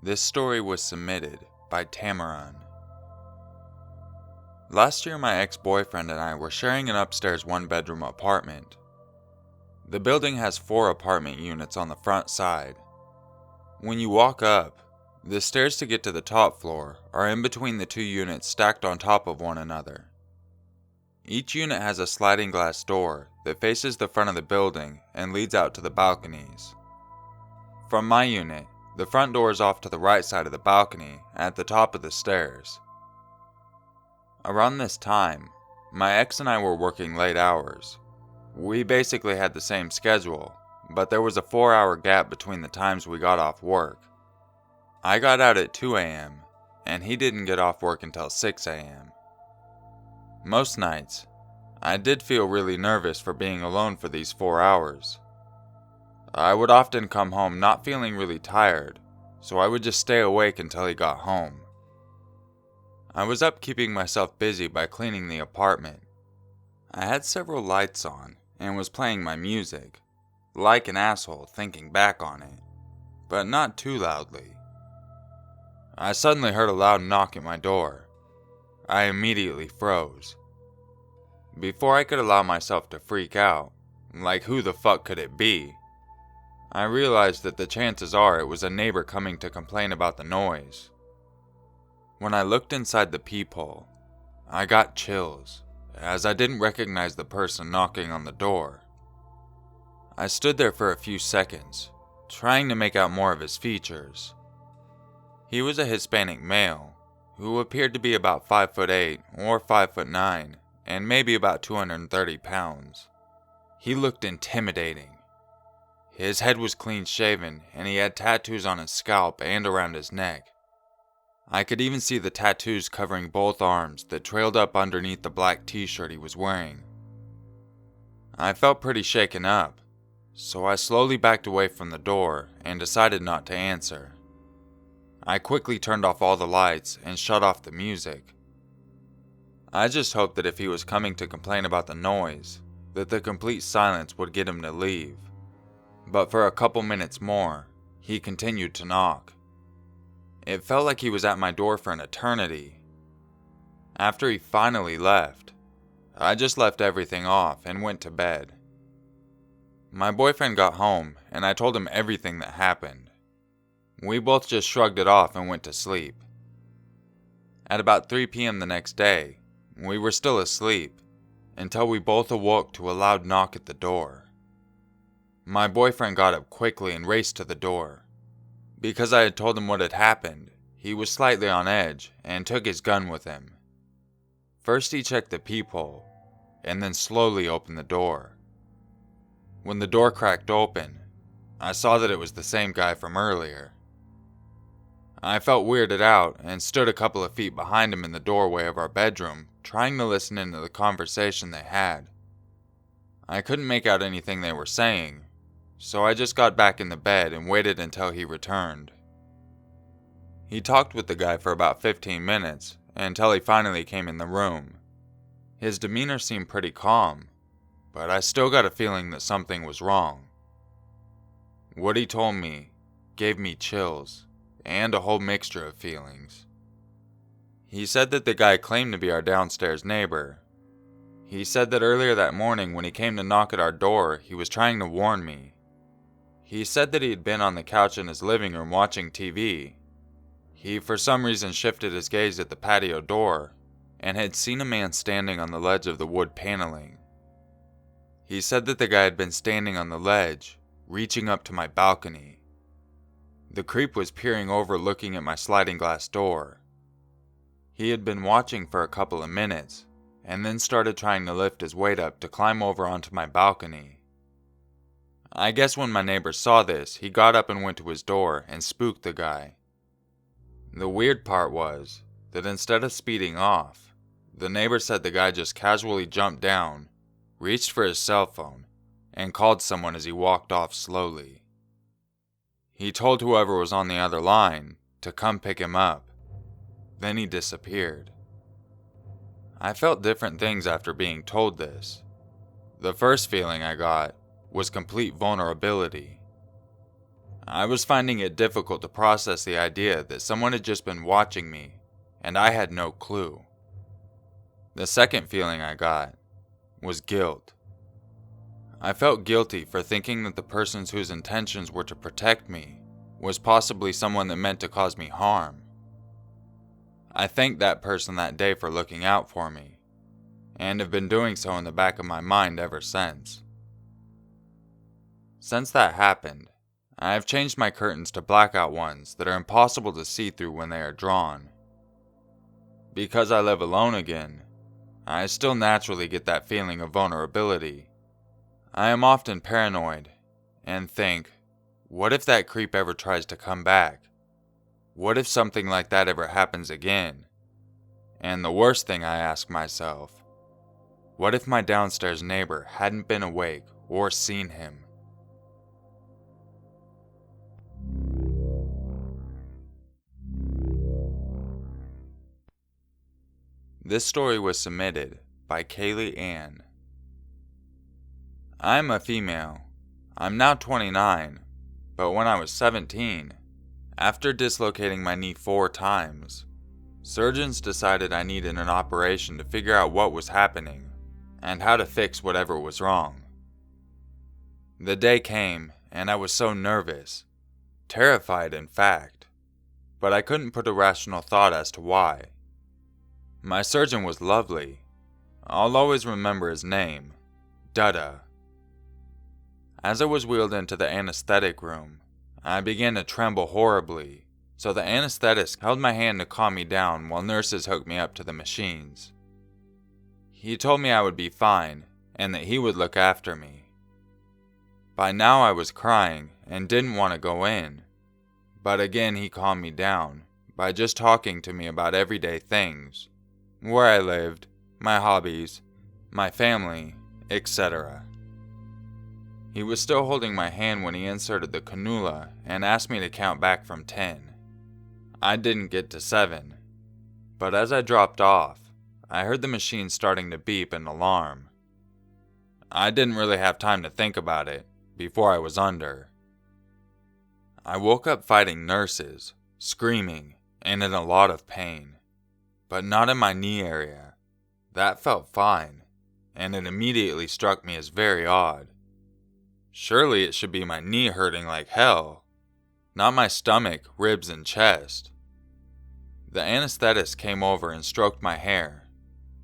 This story was submitted by Tammarron. Last year, my ex-boyfriend and I were sharing an upstairs one-bedroom apartment. The building has 4 apartment units on the front side. When you walk up, the stairs to get to the top floor are in between the 2 units stacked on top of one another. Each unit has a sliding glass door that faces the front of the building and leads out to the balconies. From my unit, the front door is off to the right side of the balcony at the top of the stairs. Around this time, my ex and I were working late hours. We basically had the same schedule, but there was a 4-hour gap between the times we got off work. I got out at 2 a.m., and he didn't get off work until 6 a.m. Most nights, I did feel really nervous for being alone for these 4 hours. I would often come home not feeling really tired, so I would just stay awake until he got home. I was up keeping myself busy by cleaning the apartment. I had several lights on and was playing my music, like an asshole thinking back on it, but not too loudly. I suddenly heard a loud knock at my door. I immediately froze. Before I could allow myself to freak out, like who the fuck could it be, I realized that the chances are it was a neighbor coming to complain about the noise. When I looked inside the peephole, I got chills, as I didn't recognize the person knocking on the door. I stood there for a few seconds, trying to make out more of his features. He was a Hispanic male, who appeared to be about 5'8" or 5'9", and maybe about 230 pounds. He looked intimidating. His head was clean shaven, and he had tattoos on his scalp and around his neck. I could even see the tattoos covering both arms that trailed up underneath the black t-shirt he was wearing. I felt pretty shaken up, so I slowly backed away from the door and decided not to answer. I quickly turned off all the lights and shut off the music. I just hoped that if he was coming to complain about the noise, that the complete silence would get him to leave. But for a couple minutes more, he continued to knock. It felt like he was at my door for an eternity. After he finally left, I just left everything off and went to bed. My boyfriend got home and I told him everything that happened. We both just shrugged it off and went to sleep. At about 3 p.m. the next day, we were still asleep until we both awoke to a loud knock at the door. My boyfriend got up quickly and raced to the door. Because I had told him what had happened, he was slightly on edge and took his gun with him. First he checked the peephole, and then slowly opened the door. When the door cracked open, I saw that it was the same guy from earlier. I felt weirded out and stood a couple of feet behind him in the doorway of our bedroom, trying to listen into the conversation they had. I couldn't make out anything they were saying, so I just got back in the bed and waited until he returned. He talked with the guy for about 15 minutes until he finally came in the room. His demeanor seemed pretty calm, but I still got a feeling that something was wrong. What he told me gave me chills and a whole mixture of feelings. He said that the guy claimed to be our downstairs neighbor. He said that earlier that morning when he came to knock at our door, he was trying to warn me. He said that he had been on the couch in his living room watching TV. He for some reason shifted his gaze at the patio door and had seen a man standing on the ledge of the wood paneling. He said that the guy had been standing on the ledge, reaching up to my balcony. The creep was peering over looking at my sliding glass door. He had been watching for a couple of minutes and then started trying to lift his weight up to climb over onto my balcony. I guess when my neighbor saw this, he got up and went to his door and spooked the guy. The weird part was that instead of speeding off, the neighbor said the guy just casually jumped down, reached for his cell phone, and called someone as he walked off slowly. He told whoever was on the other line to come pick him up. Then he disappeared. I felt different things after being told this. The first feeling I got was complete vulnerability. I was finding it difficult to process the idea that someone had just been watching me, and I had no clue. The second feeling I got was guilt. I felt guilty for thinking that the person whose intentions were to protect me was possibly someone that meant to cause me harm. I thanked that person that day for looking out for me, and have been doing so in the back of my mind ever since. Since that happened, I have changed my curtains to blackout ones that are impossible to see through when they are drawn. Because I live alone again, I still naturally get that feeling of vulnerability. I am often paranoid, and think, what if that creep ever tries to come back? What if something like that ever happens again? And the worst thing I ask myself, what if my downstairs neighbor hadn't been awake or seen him? This story was submitted by Kayleigh-Ann. I'm a female. I'm now 29, but when I was 17, after dislocating my knee 4 times, surgeons decided I needed an operation to figure out what was happening and how to fix whatever was wrong. The day came, and I was so nervous, terrified in fact, but I couldn't put a rational thought as to why. My surgeon was lovely. I'll always remember his name, Dutta. As I was wheeled into the anesthetic room, I began to tremble horribly, so the anesthetist held my hand to calm me down while nurses hooked me up to the machines. He told me I would be fine, and that he would look after me. By now I was crying and didn't want to go in, but again he calmed me down by just talking to me about everyday things, where I lived, my hobbies, my family, etc. He was still holding my hand when he inserted the cannula and asked me to count back from 10. I didn't get to 7, but as I dropped off, I heard the machine starting to beep an alarm. I didn't really have time to think about it before I was under. I woke up fighting nurses, screaming, and in a lot of pain, but not in my knee area. That felt fine, and it immediately struck me as very odd. Surely it should be my knee hurting like hell, not my stomach, ribs, and chest. The anesthetist came over and stroked my hair.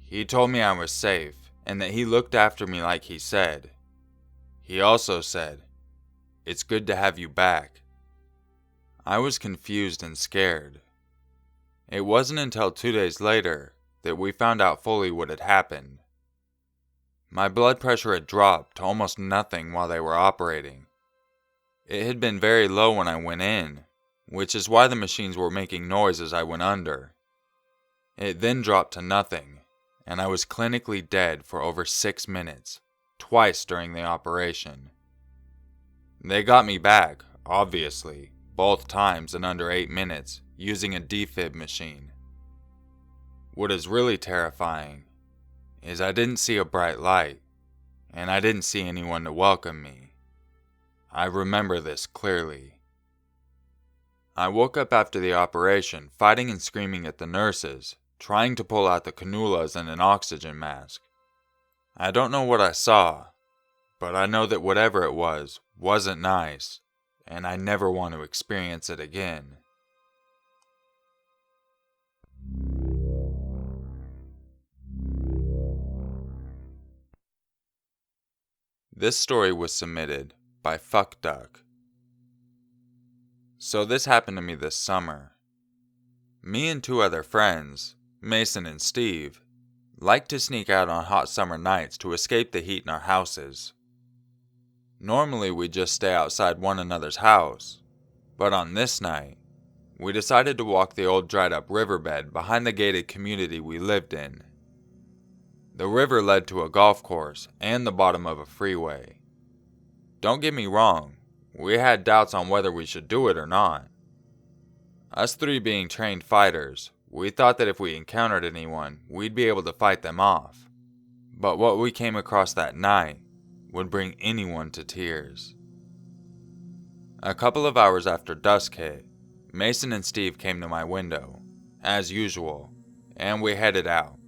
He told me I was safe, and that he looked after me like he said. He also said, "It's good to have you back." I was confused and scared. It wasn't until 2 days later that we found out fully what had happened. My blood pressure had dropped to almost nothing while they were operating. It had been very low when I went in, which is why the machines were making noise as I went under. It then dropped to nothing, and I was clinically dead for over 6 minutes, twice during the operation. They got me back, obviously, both times in under 8 minutes, using a defib machine. What is really terrifying is I didn't see a bright light, and I didn't see anyone to welcome me. I remember this clearly. I woke up after the operation, fighting and screaming at the nurses, trying to pull out the cannulas and an oxygen mask. I don't know what I saw, but I know that whatever it was wasn't nice, and I never want to experience it again. This story was submitted by Fuck Duck. So this happened to me this summer. Me and 2 other friends, Mason and Steve, like to sneak out on hot summer nights to escape the heat in our houses. Normally we just stay outside one another's house, but on this night, we decided to walk the old dried up riverbed behind the gated community we lived in. The river led to a golf course and the bottom of a freeway. Don't get me wrong, we had doubts on whether we should do it or not. Us 3 being trained fighters, we thought that if we encountered anyone, we'd be able to fight them off. But what we came across that night would bring anyone to tears. A couple of hours after dusk hit, Mason and Steve came to my window, as usual, and we headed out.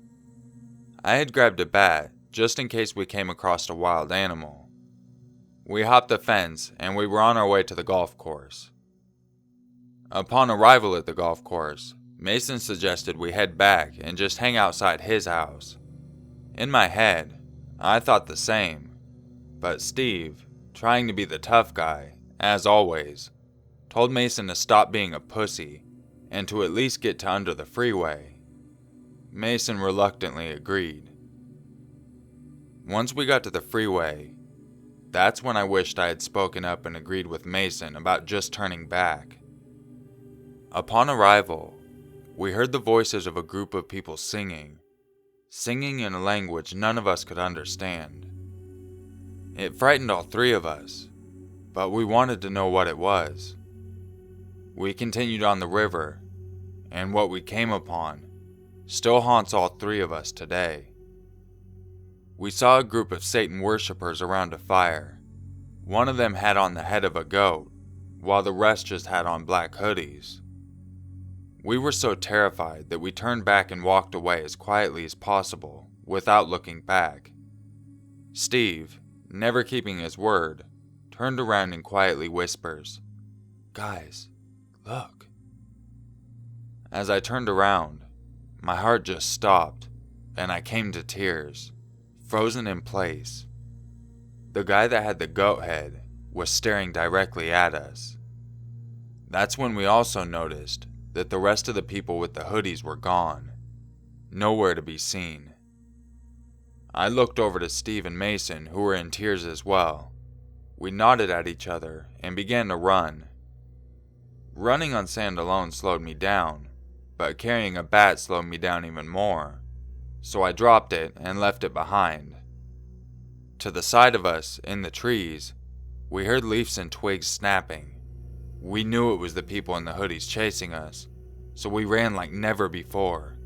I had grabbed a bat just in case we came across a wild animal. We hopped the fence and we were on our way to the golf course. Upon arrival at the golf course, Mason suggested we head back and just hang outside his house. In my head, I thought the same, but Steve, trying to be the tough guy, as always, told Mason to stop being a pussy and to at least get to under the freeway. Mason reluctantly agreed. Once we got to the freeway, that's when I wished I had spoken up and agreed with Mason about just turning back. Upon arrival, we heard the voices of a group of people singing in a language none of us could understand. It frightened all three of us, but we wanted to know what it was. We continued on the river, and what we came upon still haunts all three of us today. We saw a group of Satan worshippers around a fire. One of them had on the head of a goat, while the rest just had on black hoodies. We were so terrified that we turned back and walked away as quietly as possible, without looking back. Steve, never keeping his word, turned around and quietly whispers, "Guys, look." As I turned around, my heart just stopped, and I came to tears, frozen in place. The guy that had the goat head was staring directly at us. That's when we also noticed that the rest of the people with the hoodies were gone, nowhere to be seen. I looked over to Steve and Mason, who were in tears as well. We nodded at each other and began to run. Running on sand alone slowed me down, but carrying a bat slowed me down even more, so I dropped it and left it behind. To the side of us, in the trees, we heard leaves and twigs snapping. We knew it was the people in the hoodies chasing us, so we ran like never before.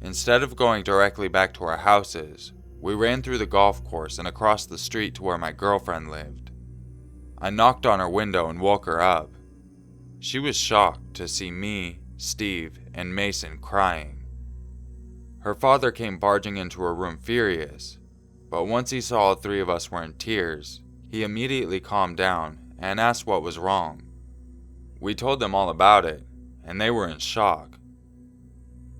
Instead of going directly back to our houses, we ran through the golf course and across the street to where my girlfriend lived. I knocked on her window and woke her up. She was shocked to see me, Steve, and Mason crying. Her father came barging into her room furious, but once he saw all three of us were in tears, he immediately calmed down and asked what was wrong. We told them all about it, and they were in shock.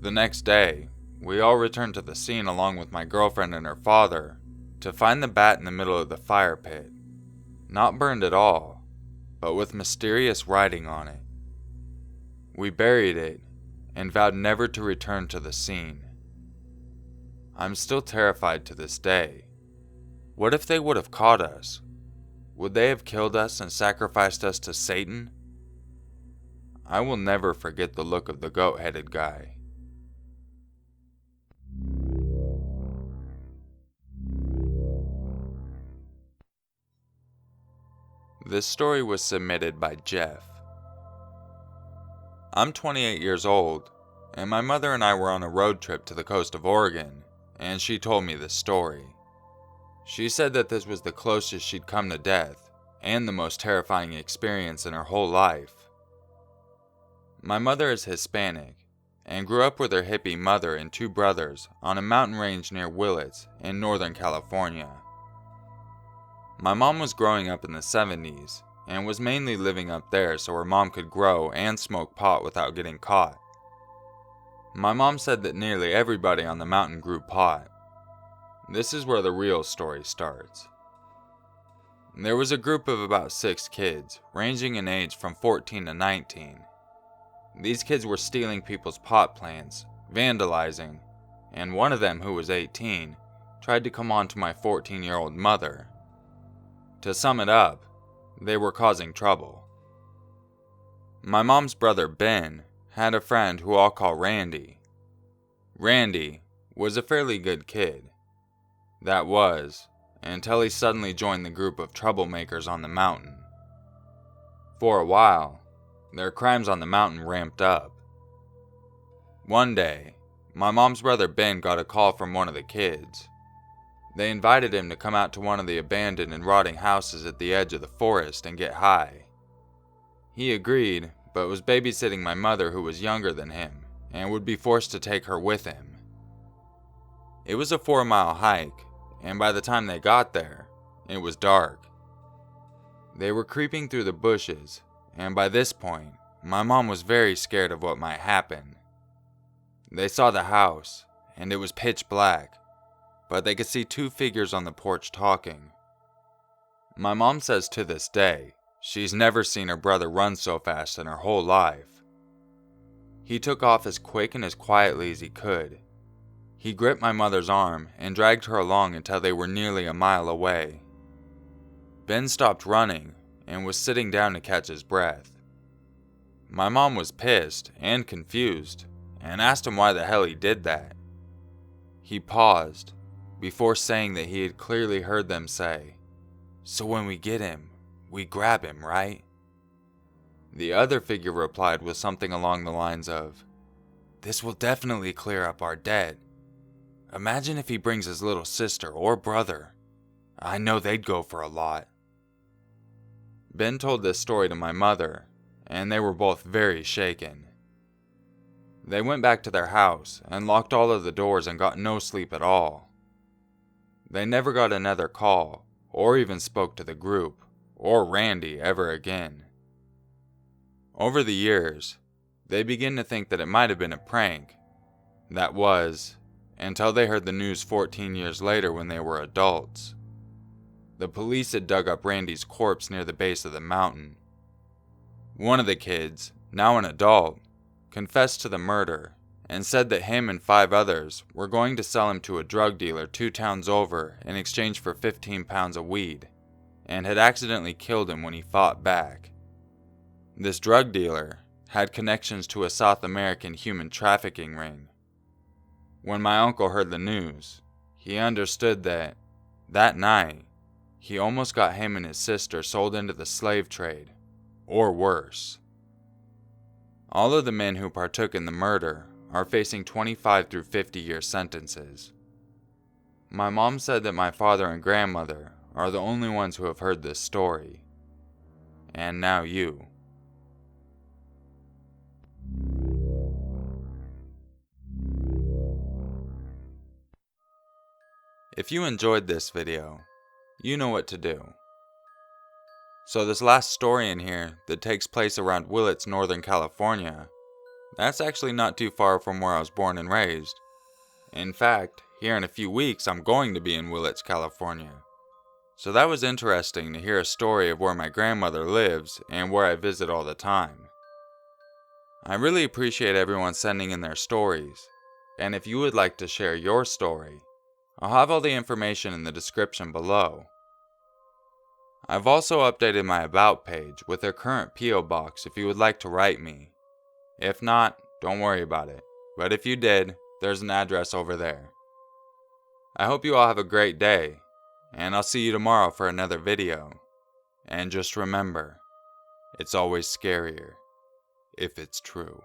The next day, we all returned to the scene along with my girlfriend and her father to find the bat in the middle of the fire pit, not burned at all, but with mysterious writing on it. We buried it and vowed never to return to the scene. I'm still terrified to this day. What if they would have caught us? Would they have killed us and sacrificed us to Satan? I will never forget the look of the goat-headed guy. This story was submitted by Jeff. I'm 28 years old, and my mother and I were on a road trip to the coast of Oregon, and she told me this story. She said that this was the closest she'd come to death, and the most terrifying experience in her whole life. My mother is Hispanic, and grew up with her hippie mother and two brothers on a mountain range near Willits in Northern California. My mom was growing up in the 70s, and was mainly living up there so her mom could grow and smoke pot without getting caught. My mom said that nearly everybody on the mountain grew pot. This is where the real story starts. There was a group of about 6 kids, ranging in age from 14 to 19. These kids were stealing people's pot plants, vandalizing, and one of them, who was 18, tried to come on to my 14-year-old mother. To sum it up, they were causing trouble. My mom's brother Ben had a friend who I'll call Randy. Randy was a fairly good kid. That was, until he suddenly joined the group of troublemakers on the mountain. For a while, their crimes on the mountain ramped up. One day, my mom's brother Ben got a call from one of the kids. They invited him to come out to one of the abandoned and rotting houses at the edge of the forest and get high. He agreed, but was babysitting my mother, who was younger than him, and would be forced to take her with him. It was a 4-mile hike, and by the time they got there, it was dark. They were creeping through the bushes, and by this point, my mom was very scared of what might happen. They saw the house, and it was pitch black, but they could see 2 figures on the porch talking. My mom says to this day, she's never seen her brother run so fast in her whole life. He took off as quick and as quietly as he could. He gripped my mother's arm and dragged her along until they were nearly a mile away. Ben stopped running and was sitting down to catch his breath. My mom was pissed and confused and asked him why the hell he did that. He paused before saying that he had clearly heard them say, "So when we get him, we grab him, right?" The other figure replied with something along the lines of, "This will definitely clear up our debt. Imagine if he brings his little sister or brother. I know they'd go for a lot." Ben told this story to my mother, and they were both very shaken. They went back to their house and locked all of the doors and got no sleep at all. They never got another call, or even spoke to the group, or Randy ever again. Over the years, they began to think that it might have been a prank. That was, until they heard the news 14 years later when they were adults. The police had dug up Randy's corpse near the base of the mountain. One of the kids, now an adult, confessed to the murder and said that him and 5 others were going to sell him to a drug dealer 2 towns over in exchange for 15 pounds of weed, and had accidentally killed him when he fought back. This drug dealer had connections to a South American human trafficking ring. When my uncle heard the news, he understood that night, he almost got him and his sister sold into the slave trade, or worse. All of the men who partook in the murder are facing 25 through 50-year sentences. My mom said that my father and grandmother are the only ones who have heard this story. And now you. If you enjoyed this video, you know what to do. So this last story in here that takes place around Willits, Northern California, that's actually not too far from where I was born and raised. In fact, here in a few weeks I'm going to be in Willits, California. So that was interesting to hear a story of where my grandmother lives and where I visit all the time. I really appreciate everyone sending in their stories, and if you would like to share your story, I'll have all the information in the description below. I've also updated my About page with their current P.O. box if you would like to write me. If not, don't worry about it, but if you did, there's an address over there. I hope you all have a great day, and I'll see you tomorrow for another video. And just remember, it's always scarier if it's true.